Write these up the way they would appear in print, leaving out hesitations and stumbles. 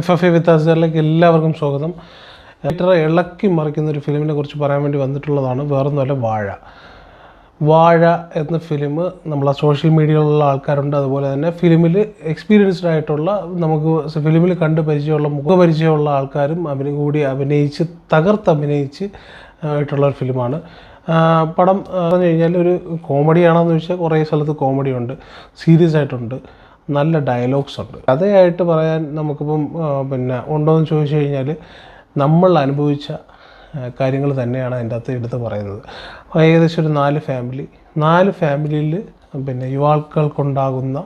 FFA വിത്ത് അസ്ഗറിലേക്ക് എല്ലാവർക്കും സ്വാഗതം. ഇളക്കി മറിക്കുന്ന ഒരു ഫിലിമിനെ കുറിച്ച് പറയാൻ വേണ്ടി വന്നിട്ടുള്ളതാണ്. വേറൊന്നുമല്ല, വാഴ എന്ന ഫിലിം നമ്മളെ സോഷ്യൽ മീഡിയയിലുള്ള ആൾക്കാരുണ്ട്, അതുപോലെ തന്നെ ഫിലിമിൽ എക്സ്പീരിയൻസ്ഡ് ആയിട്ടുള്ള നമുക്ക് ഫിലിമിൽ കണ്ട് പരിചയമുള്ള മുഖപരിചയമുള്ള ആൾക്കാരും അഭിനയിച്ച് തകർത്തഭിനയിച്ച് ആയിട്ടുള്ള ഒരു ഫിലിമാണ്. പടം പറഞ്ഞു കഴിഞ്ഞാൽ ഒരു കോമഡിയാണെന്ന് ചോദിച്ചാൽ കുറേ സ്ഥലത്ത് കോമഡി ഉണ്ട്, സീരിയസ് ആയിട്ടുണ്ട്, നല്ല ഡയലോഗ്സ് ഉണ്ട്. കഥയായിട്ട് പറയാൻ നമുക്കിപ്പം ഉണ്ടോ എന്ന് ചോദിച്ചു കഴിഞ്ഞാൽ നമ്മൾ അനുഭവിച്ച കാര്യങ്ങൾ തന്നെയാണ് അതിൻ്റെ അകത്ത് എടുത്ത് പറയുന്നത്. ഏകദേശം ഒരു 4 ഫാമിലിയിൽ യുവാക്കൾക്കുണ്ടാകുന്ന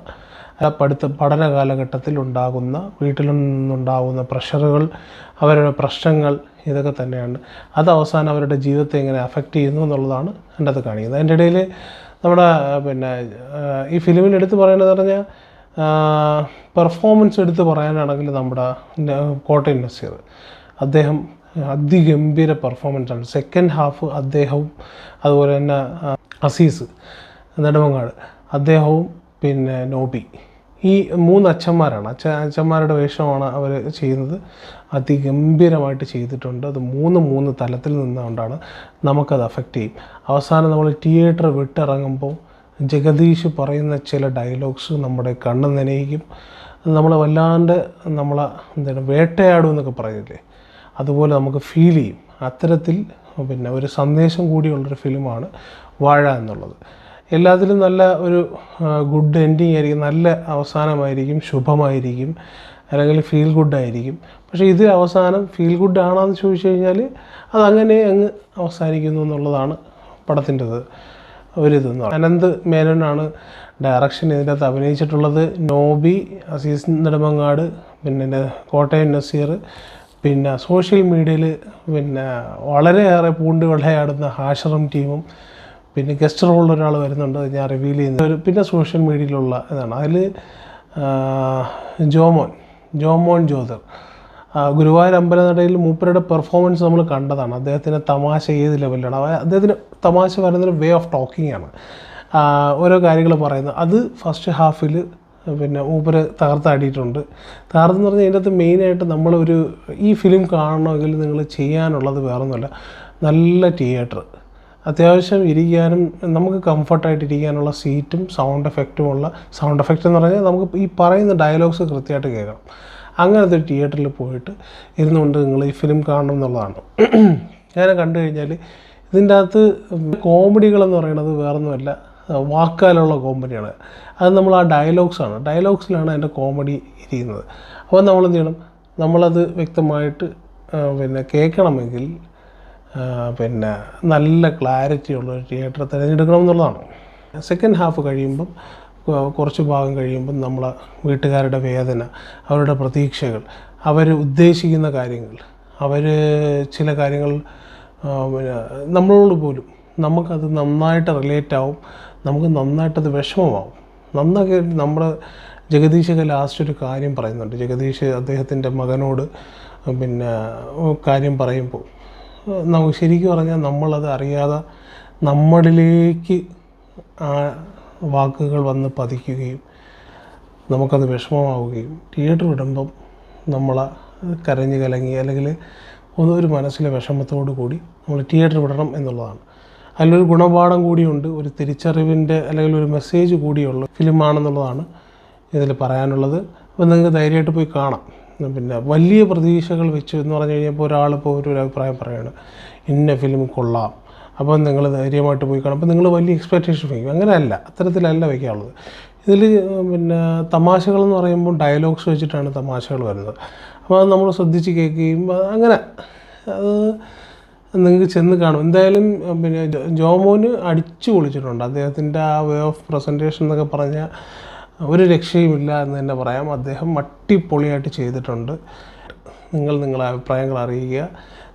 പഠന കാലഘട്ടത്തിൽ ഉണ്ടാകുന്ന വീട്ടിൽ നിന്നുണ്ടാകുന്ന പ്രഷറുകൾ, അവരുടെ പ്രശ്നങ്ങൾ, ഇതൊക്കെ തന്നെയാണ്. അത് അവസാനം അവരുടെ ജീവിതത്തെ എങ്ങനെ അഫക്റ്റ് ചെയ്യുന്നു എന്നുള്ളതാണ് എൻ്റെ അകത്ത് കാണിക്കുന്നത്. അതിൻ്റെ ഇടയിൽ നമ്മുടെ ഈ ഫിലിമിൽ എടുത്ത് പറയേണ്ടതെന്ന് പറഞ്ഞാൽ പെർഫോമൻസ് എടുത്ത് പറയാനാണെങ്കിൽ നമ്മുടെ കോട്ടയം നസീർ, അദ്ദേഹം അതിഗംഭീര പെർഫോമൻസാണ്. സെക്കൻഡ് ഹാഫ് അദ്ദേഹവും അതുപോലെ തന്നെ അസീസ് നെടുമങ്ങാട് അദ്ദേഹവും നോബി, ഈ 3 അച്ഛന്മാരാണ്. അച്ഛന്മാരുടെ വേഷമാണ് അവർ ചെയ്യുന്നത്. അതിഗംഭീരമായിട്ട് ചെയ്തിട്ടുണ്ട്. അത് 3 തലത്തിൽ നിന്നുകൊണ്ടാണ് നമുക്കത് അഫക്റ്റ് ചെയ്യും. അവസാനം നമ്മൾ തിയേറ്റർ വിട്ടിറങ്ങുമ്പോൾ ജഗദീഷ് പറയുന്ന ചില ഡയലോഗ്സ് നമ്മുടെ കണ്ണ് നനയിക്കും. നമ്മളെ വല്ലാണ്ട് വേട്ടയാടും എന്നൊക്കെ പറയില്ലേ, അതുപോലെ നമുക്ക് ഫീൽ ചെയ്യും. അത്തരത്തിൽ ഒരു സന്ദേശം കൂടിയുള്ളൊരു ഫിലിമാണ് വാഴ എന്നുള്ളത്. എല്ലാത്തിലും നല്ല ഒരു ഗുഡ് എൻഡിങ് ആയിരിക്കും, നല്ല അവസാനമായിരിക്കും, ശുഭമായിരിക്കും, അല്ലെങ്കിൽ ഫീൽ ഗുഡായിരിക്കും. പക്ഷേ ഇത് അവസാനം ഫീൽ ഗുഡ് ആണെന്ന് ചോദിച്ചു കഴിഞ്ഞാൽ അതങ്ങനെ അങ്ങ് അവസാനിക്കുന്നു എന്നുള്ളതാണ് പടത്തിൻ്റെത് ഒരിതെന്ന് പറയുന്നത്. അനന്ത് മേനോനാണ് ഡയറക്ഷൻ ഇതിൻ്റെ അകത്ത് അഭിനയിച്ചിട്ടുള്ളത്. നോബി, അസീസ് നെടുമങ്ങാട്, കോട്ടയം നസീർ, സോഷ്യൽ മീഡിയയിൽ വളരെയേറെ പൂണ്ട് വിളയാടുന്ന ഹാഷറും ടീമും, ഗസ്റ്റ് റോളിൽ ഒരാൾ വരുന്നുണ്ട്, ഞാൻ റിവീൽ ചെയ്യുന്നത്. സോഷ്യൽ മീഡിയയിലുള്ള ഇതാണ്. അതിൽ ജോമോൻ ജോതർ, ഗുരുവായൂർ അമ്പലനടയിൽ മൂപ്പരുടെ പെർഫോമൻസ് നമ്മൾ കണ്ടതാണ്. അദ്ദേഹത്തിൻ്റെ തമാശ ഏത് ലെവലിലാണ്, അദ്ദേഹത്തിന് തമാശ വരുന്നൊരു വേ ഓഫ് ടോക്കിംഗ് ആണ്. ഓരോ കാര്യങ്ങൾ പറയുന്നത് അത് ഫസ്റ്റ് ഹാഫിൽ മൂപ്പര് തകർത്താടിയിട്ടുണ്ട്. തകർത്തെന്ന് പറഞ്ഞാൽ ഇതിൻ്റെ അകത്ത് മെയിനായിട്ട് ഈ ഫിലിം കാണണമെങ്കിൽ നിങ്ങൾ ചെയ്യാനുള്ളത് വേറൊന്നുമല്ല, നല്ല തിയേറ്റർ, അത്യാവശ്യം ഇരിക്കാനും നമുക്ക് കംഫർട്ടായിട്ട് ഇരിക്കാനുള്ള സീറ്റും സൗണ്ട് എഫക്റ്റ് എന്ന് പറഞ്ഞാൽ നമുക്ക് ഈ പറയുന്ന ഡയലോഗ്സ് കൃത്യമായിട്ട് കേൾക്കണം. അങ്ങനത്തെ ഒരു തിയേറ്ററിൽ പോയിട്ട് ഇരുന്നുകൊണ്ട് നിങ്ങൾ ഈ ഫിലിം കാണണം എന്നുള്ളതാണ്. ഞാൻ കണ്ടു കഴിഞ്ഞാൽ ഇതിൻ്റെ അകത്ത് കോമഡികളെന്ന് പറയുന്നത് വേറൊന്നുമല്ല, വാക്കാലുള്ള കോമഡിയാണ്. അത് നമ്മൾ ആ ഡയലോഗ്സിലാണ് അതിൻ്റെ കോമഡി ഇരിക്കുന്നത്. അപ്പോൾ നമ്മളെന്ത് ചെയ്യണം, നമ്മളത് വ്യക്തമായിട്ട് കേൾക്കണമെങ്കിൽ നല്ല ക്ലാരിറ്റി ഉള്ളൊരു തിയേറ്റർ തിരഞ്ഞെടുക്കണം എന്നുള്ളതാണ്. സെക്കൻഡ് ഹാഫ് കഴിയുമ്പം, കുറച്ച് ഭാഗം കഴിയുമ്പം നമ്മളെ വീട്ടുകാരുടെ വേദന, അവരുടെ പ്രതീക്ഷകൾ, അവർ ഉദ്ദേശിക്കുന്ന കാര്യങ്ങൾ, അവർ ചില കാര്യങ്ങൾ നമ്മളോട് പോലും നമുക്കത് നന്നായിട്ട് റിലേറ്റ് ആവും, നമുക്ക് നന്നായിട്ടത് വിഷമമാവും. നന്നായി നമ്മുടെ ജഗദീഷൊക്കെ ലാസ്റ്റ് ഒരു കാര്യം പറയുന്നുണ്ട്. ജഗദീഷ് അദ്ദേഹത്തിൻ്റെ മകനോട് കാര്യം പറയുമ്പോൾ നമുക്ക് ശരിക്കും പറഞ്ഞാൽ നമ്മളത് അറിയാതെ നമ്മളിലേക്ക് ആ വാക്കുകൾ വന്ന് പതിക്കുകയും നമുക്കത് വിഷമമാവുകയും തിയേറ്റർ വിടുമ്പം നമ്മളെ കരഞ്ഞ് കലങ്ങി അല്ലെങ്കിൽ ഒരു മനസ്സിലെ വിഷമത്തോടു കൂടി നമ്മൾ തിയേറ്റർ വിടണം എന്നുള്ളതാണ്. അതിലൊരു ഗുണപാഠം കൂടിയുണ്ട്, ഒരു തിരിച്ചറിവിൻ്റെ അല്ലെങ്കിൽ ഒരു മെസ്സേജ് കൂടിയുള്ള ഫിലിമാണെന്നുള്ളതാണ് ഇതിൽ പറയാനുള്ളത്. അപ്പോൾ നിങ്ങൾക്ക് ധൈര്യമായിട്ട് പോയി കാണാം. വലിയ പ്രതീക്ഷകൾ വെച്ച് എന്ന് പറഞ്ഞു കഴിഞ്ഞപ്പോൾ ഒരാളിപ്പോൾ ഒരു അഭിപ്രായം പറയുകയാണ്, ഇന്ന ഫിലിം കൊള്ളാം, അപ്പോൾ നിങ്ങൾ ധൈര്യമായിട്ട് പോയി കാണും. അപ്പോൾ നിങ്ങൾ വലിയ എക്സ്പെക്റ്റേഷൻ വയ്ക്കും. അങ്ങനെയല്ല, അത്തരത്തിലല്ല വയ്ക്കാനുള്ളത്. ഇതിൽ തമാശകളെന്ന് പറയുമ്പോൾ ഡയലോഗ്സ് വെച്ചിട്ടാണ് തമാശകൾ വരുന്നത്. അപ്പോൾ അത് നമ്മൾ ശ്രദ്ധിച്ച് കേൾക്കുകയും അങ്ങനെ അത് നിങ്ങൾക്ക് ചെന്ന് കാണും. എന്തായാലും ജോമോന് അടിച്ചു പൊളിച്ചിട്ടുണ്ട്. അദ്ദേഹത്തിൻ്റെ ആ വേ ഓഫ് പ്രസൻറ്റേഷൻ എന്നൊക്കെ പറഞ്ഞാൽ ഒരു രക്ഷയുമില്ല എന്ന് തന്നെ പറയാം. അദ്ദേഹം അടിപൊളിയായിട്ട് ചെയ്തിട്ടുണ്ട്. നിങ്ങളുടെ അഭിപ്രായങ്ങൾ അറിയിക്കുക.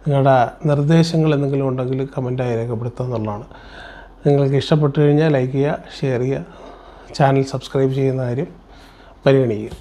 നിങ്ങളുടെ നിർദ്ദേശങ്ങൾ എന്തെങ്കിലും ഉണ്ടെങ്കിൽ കമൻറ്റായി രേഖപ്പെടുത്തുക എന്നുള്ളതാണ്. നിങ്ങൾക്ക് ഇഷ്ടപ്പെട്ടു കഴിഞ്ഞാൽ ലൈക്ക് ചെയ്യുക, ഷെയർ ചെയ്യുക, ചാനൽ സബ്സ്ക്രൈബ് ചെയ്യുന്ന കാര്യം പരിഗണിക്കുക.